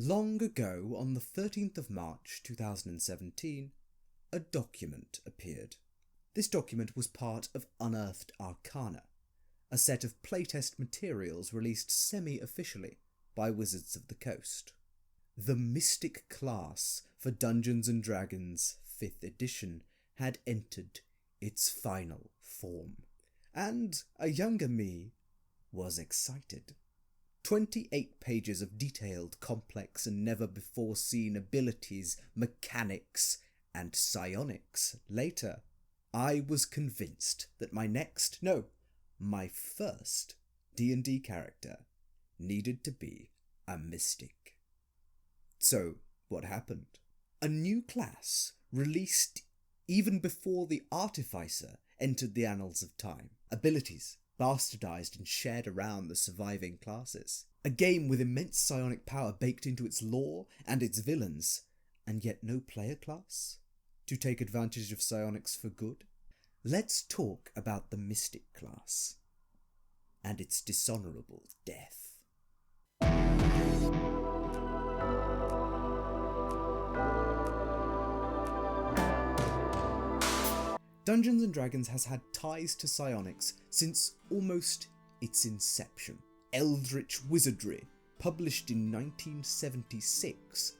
Long ago, on the 13th of March 2017, a document appeared. This document was part of Unearthed Arcana, a set of playtest materials released semi-officially by Wizards of the Coast. The Mystic class for Dungeons & Dragons 5th edition had entered its final form, and a younger me was excited. 28 pages of detailed, complex and never-before-seen abilities, mechanics, and psionics later, I was convinced that my first D&D character needed to be a mystic. So, what happened? A new class, released even before the Artificer entered the annals of time. Abilities bastardized and shared around the surviving classes. A game with immense psionic power baked into its lore and its villains, and yet no player class to take advantage of psionics for good. Let's talk about the Mystic class and its dishonorable death. Dungeons & Dragons has had ties to psionics since almost its inception. Eldritch Wizardry, published in 1976,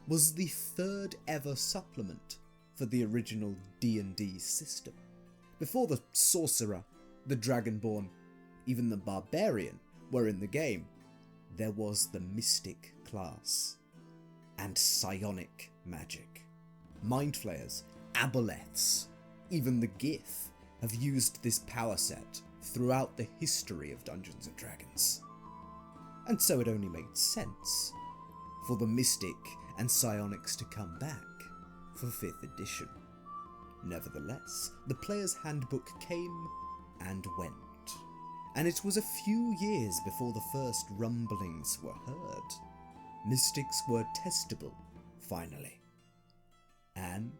was the third ever supplement for the original D&D system. Before the Sorcerer, the Dragonborn, even the Barbarian were in the game, there was the Mystic class and psionic magic. Mind Flayers, Aboleths, even the Gith have used this power set throughout the history of Dungeons & Dragons. And so it only made sense for the Mystic and Psionics to come back for 5th edition. Nevertheless, the Player's Handbook came and went, and it was a few years before the first rumblings were heard. Mystics were testable, finally, and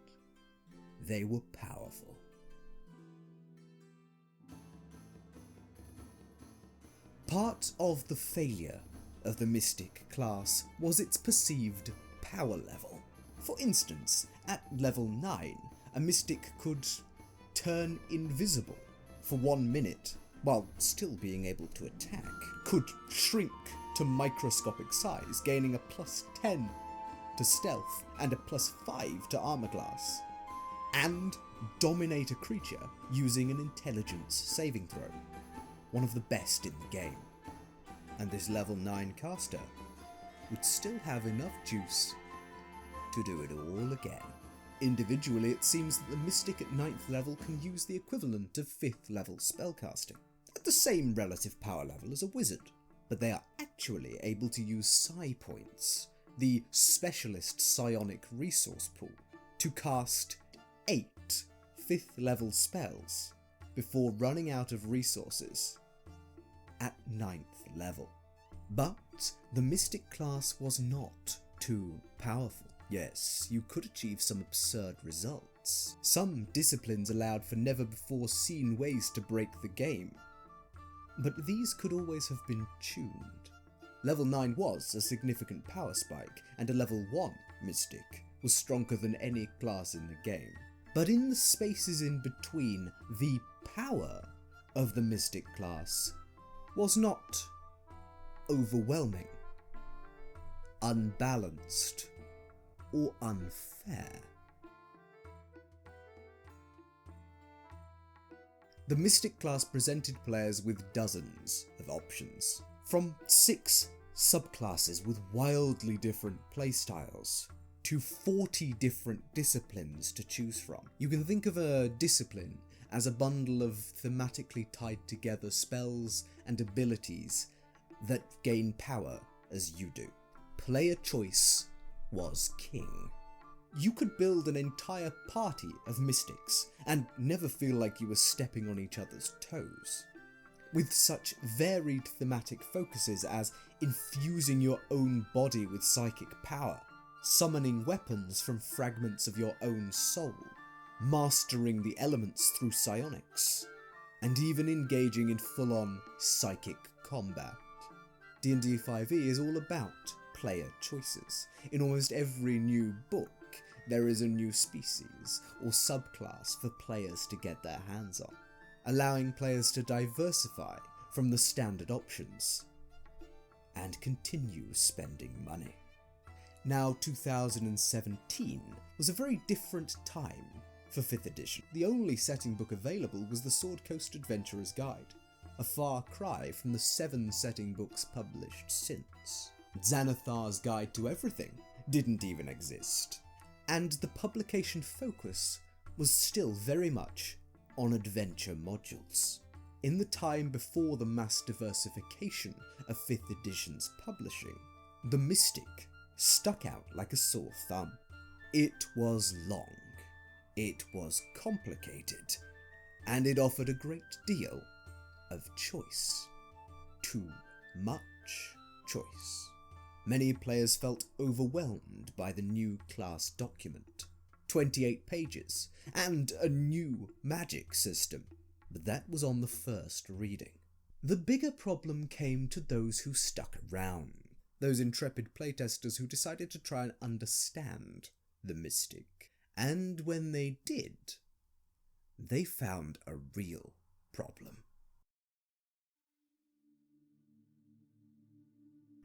they were powerful. Part of the failure of the Mystic class was its perceived power level. For instance, at level 9, a Mystic could turn invisible for 1 minute while still being able to attack, could shrink to microscopic size, gaining a +10 to stealth and a +5 to armor class, and dominate a creature using an intelligence saving throw, one of the best in the game. And this level 9 caster would still have enough juice to do it all again. Individually, it seems that the Mystic at 9th level can use the equivalent of 5th level spellcasting, at the same relative power level as a wizard, but they are actually able to use psi points, the specialist psionic resource pool, to cast 8 5th level spells before running out of resources at 9th level. But the Mystic class was not too powerful. Yes, you could achieve some absurd results. Some disciplines allowed for never-before-seen ways to break the game, but these could always have been tuned. Level 9 was a significant power spike, and a level 1 Mystic was stronger than any class in the game. But in the spaces in between, the power of the Mystic class was not overwhelming, unbalanced, or unfair. The Mystic class presented players with dozens of options, from 6 subclasses with wildly different playstyles to 40 different disciplines to choose from. You can think of a discipline as a bundle of thematically tied together spells and abilities that gain power as you do. Player choice was king. You could build an entire party of mystics and never feel like you were stepping on each other's toes. With such varied thematic focuses as infusing your own body with psychic power, summoning weapons from fragments of your own soul, mastering the elements through psionics, and even engaging in full-on psychic combat. D&D 5e is all about player choices. In almost every new book, there is a new species or subclass for players to get their hands on, allowing players to diversify from the standard options and continue spending money. Now, 2017 was a very different time for 5th edition. The only setting book available was the Sword Coast Adventurer's Guide, a far cry from the 7 setting books published since. Xanathar's Guide to Everything didn't even exist, and the publication focus was still very much on adventure modules. In the time before the mass diversification of 5th edition's publishing, the Mystic stuck out like a sore thumb. It was long, it was complicated, and it offered a great deal of choice. Too much choice. Many players felt overwhelmed by the new class document. 28 pages, and a new magic system, but that was on the first reading. The bigger problem came to those who stuck around, those intrepid playtesters who decided to try and understand the Mystic, and when they did, they found a real problem.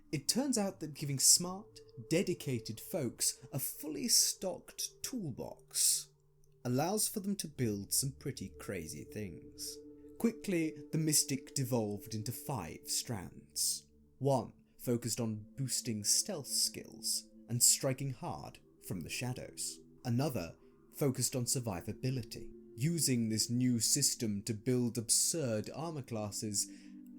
It turns out that giving smart, dedicated folks a fully stocked toolbox allows for them to build some pretty crazy things. Quickly, the Mystic devolved into 5 strands. 1 focused on boosting stealth skills and striking hard from the shadows. Another focused on survivability, using this new system to build absurd armor classes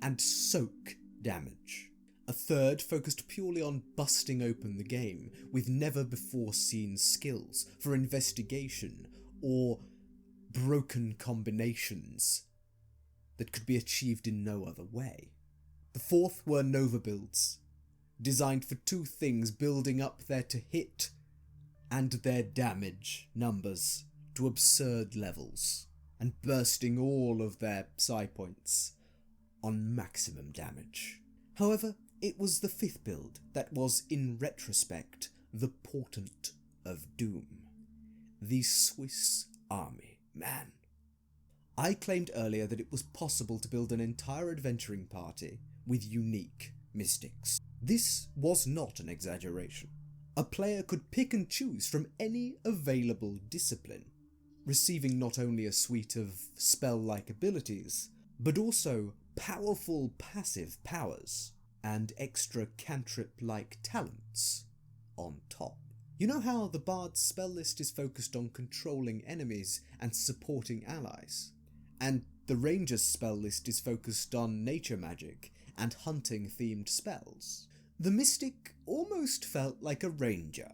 and soak damage. A third focused purely on busting open the game with never-before-seen skills for investigation or broken combinations that could be achieved in no other way. The fourth were Nova builds, designed for 2 things building up their to hit and their damage numbers to absurd levels, and bursting all of their psi points on maximum damage. However, it was the 5th build that was, in retrospect, the portent of doom. The Swiss Army Man. I claimed earlier that it was possible to build an entire adventuring party with unique mystics. This was not an exaggeration. A player could pick and choose from any available discipline, receiving not only a suite of spell-like abilities, but also powerful passive powers and extra cantrip-like talents on top. You know how the Bard's spell list is focused on controlling enemies and supporting allies, and the Ranger's spell list is focused on nature magic and hunting-themed spells? The Mystic almost felt like a ranger,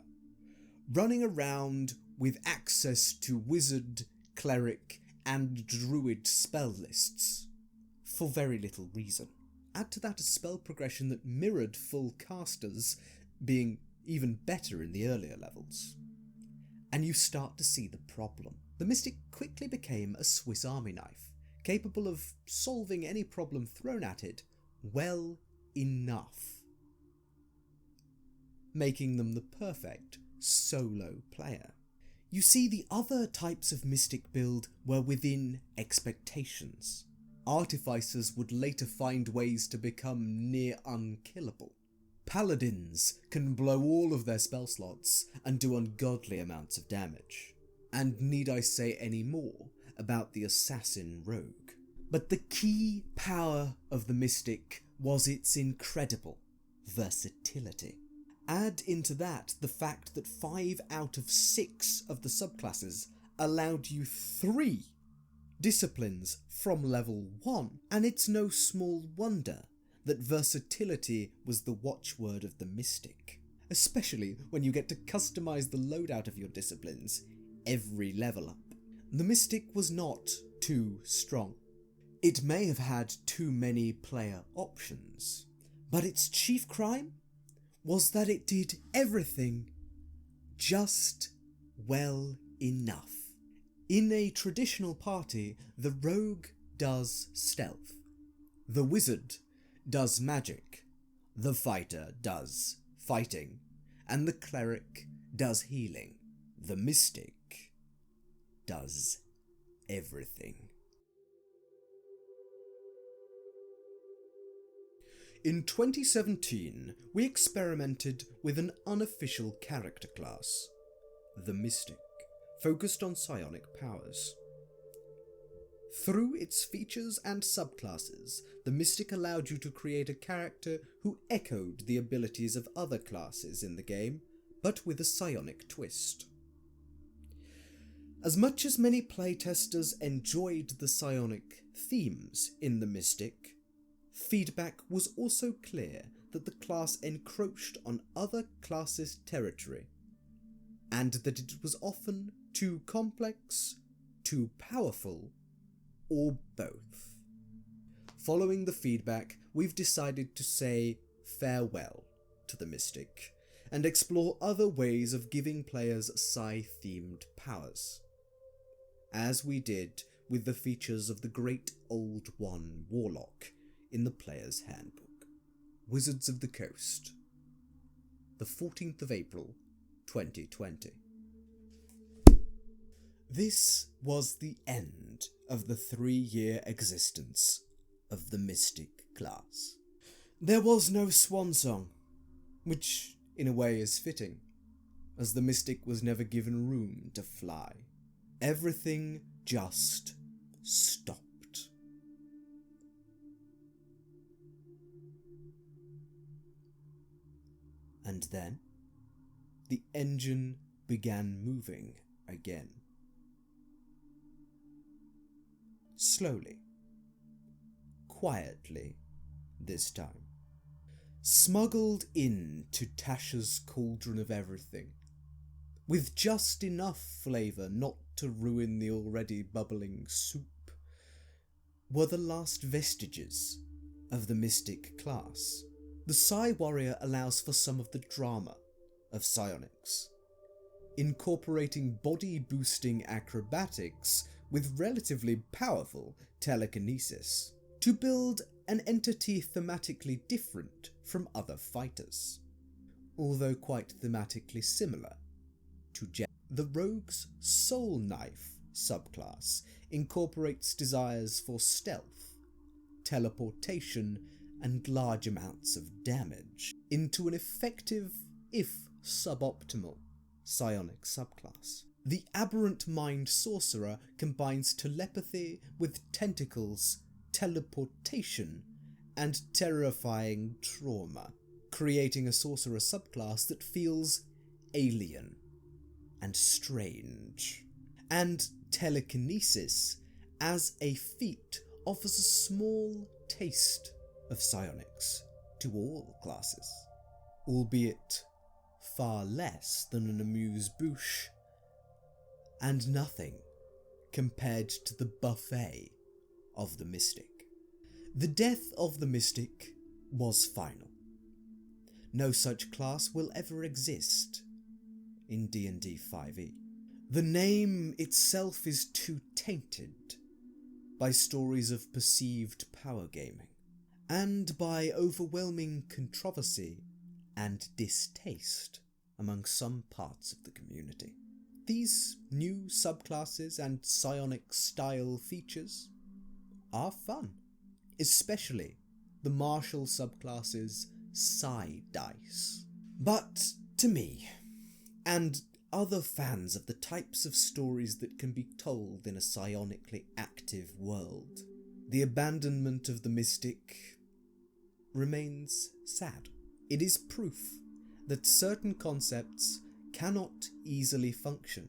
running around with access to wizard, cleric, and druid spell lists, for very little reason. Add to that a spell progression that mirrored full casters, being even better in the earlier levels, and you start to see the problem. The Mystic quickly became a Swiss Army knife, capable of solving any problem thrown at it well enough, making them the perfect solo player. You see, the other types of Mystic build were within expectations. Artificers would later find ways to become near unkillable. Paladins can blow all of their spell slots and do ungodly amounts of damage. And need I say any more about the Assassin Rogue? But the key power of the Mystic was its incredible versatility. Add into that the fact that 5 out of 6 of the subclasses allowed you 3 disciplines from level 1, and it's no small wonder that versatility was the watchword of the Mystic, especially when you get to customize the loadout of your disciplines every level up. The Mystic was not too strong. It may have had too many player options, but its chief crime was that it did everything just well enough. In a traditional party, the rogue does stealth, the wizard does magic, the fighter does fighting, and the cleric does healing. The mystic does everything. In 2017, we experimented with an unofficial character class, the Mystic, focused on psionic powers. Through its features and subclasses, the Mystic allowed you to create a character who echoed the abilities of other classes in the game, but with a psionic twist. As much as many playtesters enjoyed the psionic themes in the Mystic, feedback was also clear that the class encroached on other classes' territory, and that it was often too complex, too powerful, or both. Following the feedback, we've decided to say farewell to the Mystic, and explore other ways of giving players psi-themed powers, as we did with the features of the Great Old One Warlock in the Player's Handbook. Wizards of the Coast, the 14th of April, 2020. This was the end of the 3-year existence of the Mystic class. There was no swan song, which in a way is fitting, as the Mystic was never given room to fly. Everything just stopped. And then, the engine began moving again. Slowly, quietly this time. Smuggled into Tasha's cauldron of everything, with just enough flavour not to ruin the already bubbling soup, were the last vestiges of the Mystic class. The Psi Warrior allows for some of the drama of psionics, incorporating body-boosting acrobatics with relatively powerful telekinesis, to build an entity thematically different from other fighters, although quite thematically similar to Jet. The Rogue's Soul Knife subclass incorporates desires for stealth, teleportation, and large amounts of damage into an effective, if suboptimal, psionic subclass. The Aberrant Mind Sorcerer combines telepathy with tentacles, teleportation, and terrifying trauma, creating a sorcerer subclass that feels alien and strange. And telekinesis, as a feat, offers a small taste of psionics to all classes, albeit far less than an amuse-bouche, and nothing compared to the buffet of the Mystic. The death of the Mystic was final. No such class will ever exist in D&D 5e. The name itself is too tainted by stories of perceived power gaming, and by overwhelming controversy and distaste among some parts of the community. These new subclasses and psionic style features are fun, especially the martial subclasses Psi Dice. But to me, and other fans of the types of stories that can be told in a psionically active world, the abandonment of the Mystic remains sad. It is proof that certain concepts cannot easily function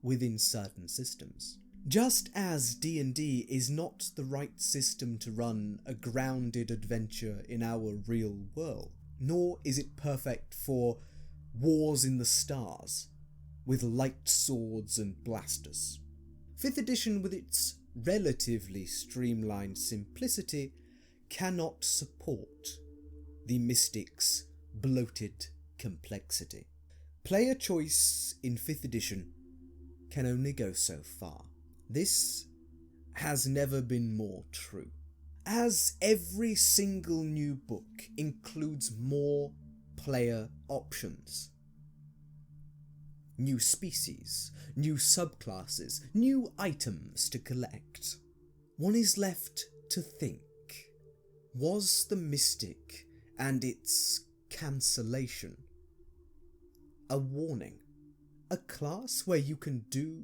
within certain systems. Just as D&D is not the right system to run a grounded adventure in our real world, nor is it perfect for wars in the stars with light swords and blasters. 5th edition, with its relatively streamlined simplicity, cannot support the Mystic's bloated complexity. Player choice in 5th edition can only go so far. This has never been more true, as every single new book includes more player options. New species, new subclasses, new items to collect. One is left to think. Was the Mystic and its cancellation a warning? A class where you can do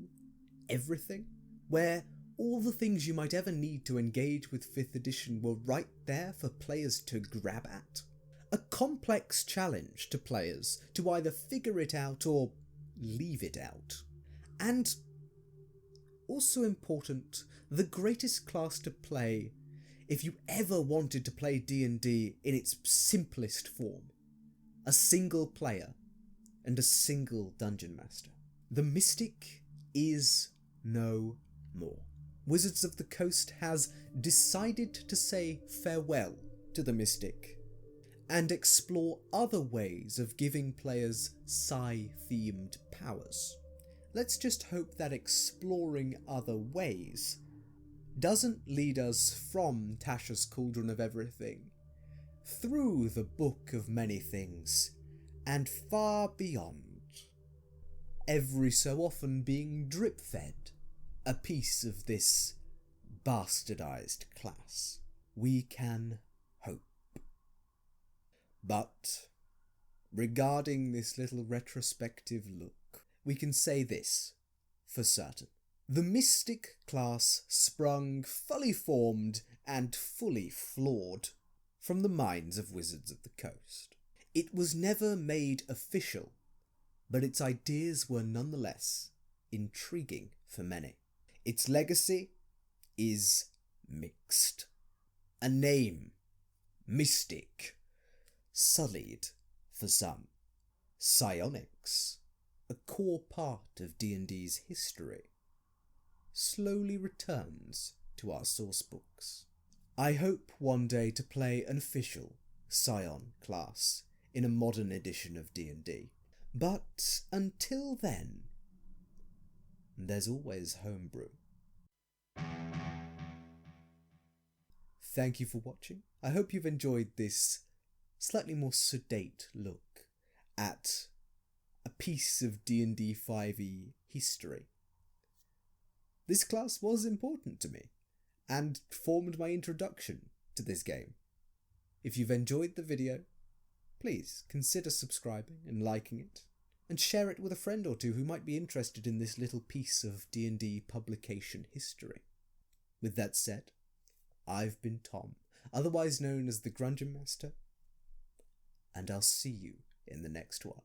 everything? Where all the things you might ever need to engage with 5th edition were right there for players to grab at? A complex challenge to players to either figure it out or leave it out. And, also important, the greatest class to play if you ever wanted to play D&D in its simplest form. A single player and a single dungeon master. The Mystic is no more. Wizards of the Coast has decided to say farewell to the Mystic and explore other ways of giving players psi-themed powers. Let's just hope that exploring other ways doesn't lead us from Tasha's Cauldron of Everything, through the Book of Many Things, and far beyond, every so often being drip-fed a piece of this bastardized class. We can hope. But regarding this little retrospective look, we can say this for certain. The Mystic class sprung fully formed and fully flawed from the minds of Wizards of the Coast. It was never made official, but its ideas were nonetheless intriguing for many. Its legacy is mixed. A name, Mystic, sullied for some. Psionics, a core part of D&D's history, slowly returns to our sourcebooks. I hope one day to play an official Psion class in a modern edition of D&D, but until then, there's always homebrew. Thank you for watching. I hope you've enjoyed this slightly more sedate look at a piece of D&D 5e history. This class was important to me and formed my introduction to this game. If you've enjoyed the video, please consider subscribing and liking it, and share it with a friend or two who might be interested in this little piece of D&D publication history. With that said, I've been Tom, otherwise known as the Grungeon Master, and I'll see you in the next one.